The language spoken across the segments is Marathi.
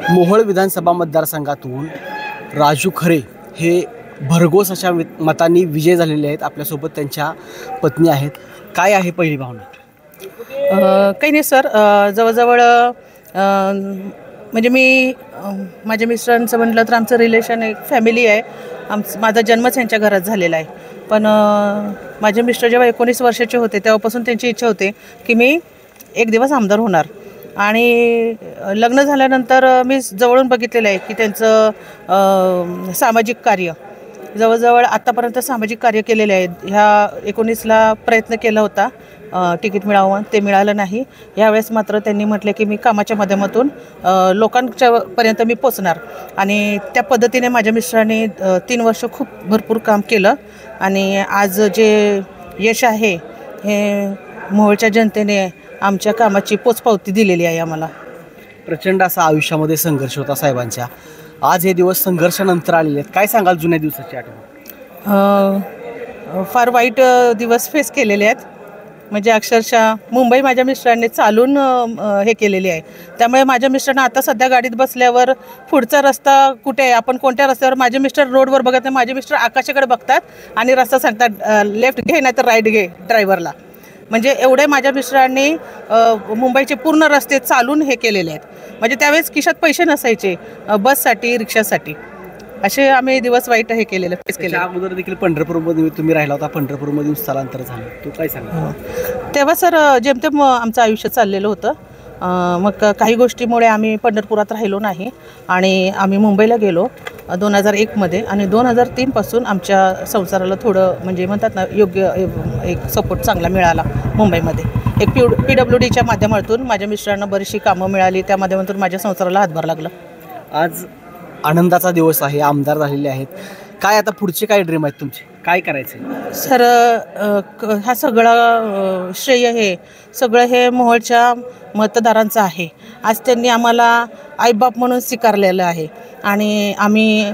मोहोळ विधानसभा मतदारसंघातून राजू खरे हे भरघोस अशा मतांनी विजय झालेले आहेत। आपल्यासोबत त्यांच्या पत्नी आहेत। काय आहे पहिली भावना? काही नाही सर, जवळजवळ म्हणजे मी माझ्या मिस्टरांचं म्हटलं तर आमचं रिलेशन एक फॅमिली आहे। माझा जन्मच यांच्या घरात झालेला आहे। पण माझे मिस्टर जेव्हा 19 वर्षाचे होते तेव्हापासून त्यांची इच्छा होती की मी एक दिवस आमदार होणार। आणि लग्न झाल्यानंतर मी जवळून बघितलेलं आहे की त्यांचं सामाजिक कार्य जवळजवळ आत्तापर्यंत सामाजिक कार्य केलेले आहेत। ह्या 19ला प्रयत्न केला होता तिकीट मिळावं, ते मिळालं नाही। यावेळेस मात्र त्यांनी म्हटले की मी कामाच्या माध्यमातून लोकांच्या पर्यंत मी पोचणार आणि त्या पद्धतीने माझ्या मिस्टरांनी 3 वर्ष खूप भरपूर काम केलं आणि आज जे यश आहे हे मोहोळच्या जनतेने आमच्या कामाची पोचपावती दिलेली आहे आम्हाला। प्रचंड असा आयुष्यामध्ये संघर्ष होता साहेबांच्या, आज हे दिवस संघर्षानंतर आलेले आहेत। काय सांगाल जुन्या दिवसाची आठवण? फार वाईट दिवस फेस केलेले आहेत। म्हणजे अक्षरशः मुंबई माझ्या मिस्टरांनी चालून हे केलेली आहे। त्यामुळे माझ्या मिस्टरांना आता सध्या गाडीत बसल्यावर पुढचा रस्ता कुठे आहे, आपण कोणत्या रस्त्यावर, माझे मिस्टर रोडवर बघत नाही, माझे मिस्टर आकाशाकडे बघतात आणि रस्ता सांगतात लेफ्ट घे नाही तर राईट घे ड्रायव्हरला। म्हणजे एवढे माझ्या मिस्टरांनी मुंबईचे पूर्ण रस्ते चालून हे केलेले आहेत। म्हणजे त्यावेळेस खिशात पैसे नसायचे बससाठी, रिक्षासाठी, असे आम्ही दिवस वाईट हे केलेलं फेस केलं। अगोदर देखील पंढरपूरमध्ये तुम्ही राहिला होता, पंढरपूरमधून स्थलांतर झालं, तो काय सांगा? तेव्हा सर जेमतेम आमचं आयुष्य चाललेलं होतं। मग काही गोष्टीमुळे आम्ही पंढरपुरात राहिलो नाही आणि आम्ही मुंबईला गेलो 2001मध्ये आणि 2003 पासून आमच्या संसाराला थोडं म्हणजे म्हणतात ना योग्य एक सपोर्ट चांगला मिळाला मुंबईमध्ये। एक PWDच्या माध्यमातून माझ्या मिस्टरांना बरीचशी कामं मिळाली, त्या माध्यमातून माझ्या संसाराला हातभार लागला। आज आनंदाचा दिवस आहे, आमदार झालेले आहेत। काय आता पुढचे काय ड्रीम आहेत तुमचे, काय करायचं सर? हा सगळा श्रेय हे सगळं हे मोहोळच्या मतदारांचं आहे। आज त्यांनी आम्हाला आईबाप म्हणून स्वीकारलेलं आहे आणि आम्ही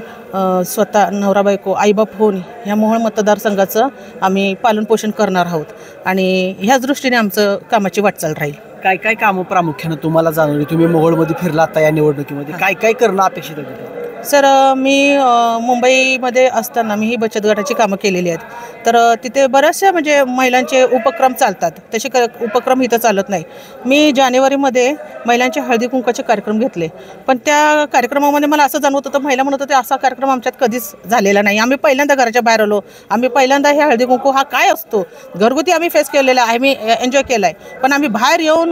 स्वतः नवरा बायको आईबाप होऊन ह्या मोहोळ मतदारसंघाचं आम्ही पालनपोषण करणार आहोत आणि ह्याच दृष्टीने आमचं कामाची वाटचाल राहील। काय काय कामं प्रामुख्यानं तुम्हाला जाणवली? तुम्ही मोहोळमध्ये फिरला आता या निवडणुकीमध्ये, काय काय करणं अपेक्षित आहे? सर मी मुंबईमध्ये असताना मी ही बचत गटाची कामं केलेली आहेत। तर तिथे बऱ्याचशा म्हणजे महिलांचे उपक्रम चालतात, तसे उपक्रम इथं चालत नाही। मी जानेवारीमध्ये महिलांचे हळदी कुंकाचे कार्यक्रम घेतले, पण त्या कार्यक्रमामध्ये मला असं जाणवत होतं, महिला म्हणत होते असा कार्यक्रम आमच्यात कधीच झालेला नाही। आम्ही पहिल्यांदा घराच्या बाहेर आलो, आम्ही पहिल्यांदा हे हळदी कुंकू हा काय असतो घरगुती आम्ही फेस केलेला आहे, आम्ही एन्जॉय केला आहे, पण आम्ही बाहेर येऊन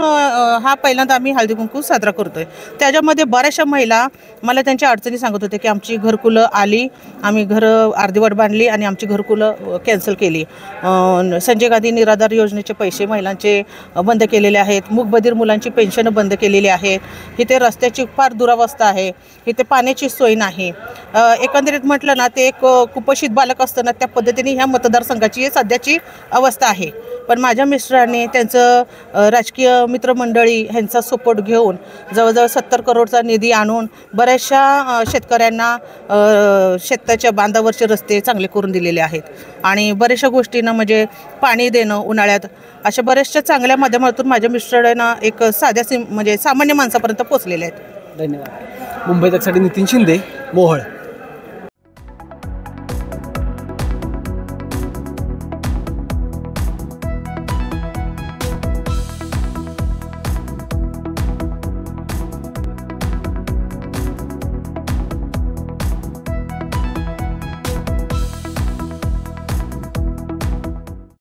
हा पहिल्यांदा आम्ही हळदी कुंकू साजरा करतोय। त्याच्यामध्ये बऱ्याचशा महिला मला त्यांच्या अडचणी सांगत होते की आमची घरकुलं आली, आम्ही घरं अर्धवट बांधली आणि आमची घरकुलं कॅन्सल केली। संजय गांधी निराधार योजनेचे पैसे महिलांचे बंद केलेले आहेत, मूकबधीर मुलांची पेन्शन बंद केलेली आहेत। इथे रस्त्याची फार दुरावस्था आहे, इथे पाण्याची सोय नाही। एकंदरीत म्हटलं ना ते एक कुपोषित बालक असताना त्या पद्धतीने ह्या मतदारसंघाची सध्याची अवस्था आहे। पण माझ्या मिस्टरांनी त्यांचं राजकीय मित्रमंडळी ह्यांचा सपोर्ट घेऊन जवळजवळ 70 करोडचा निधी आणून बऱ्याचशा शेतकऱ्यांना शेताच्या बांधावरचे रस्ते चांगले करून दिलेले आहेत आणि बऱ्याचशा गोष्टींना म्हणजे पाणी देणं उन्हाळ्यात, अशा बऱ्याचशा चांगल्या माध्यमातून माझ्या मिस्टरांना एक साध्या म्हणजे सामान्य माणसापर्यंत पोहोचलेले आहेत। धन्यवाद। मुंबई तकसाठी नितीन शिंदे, मोहोळ।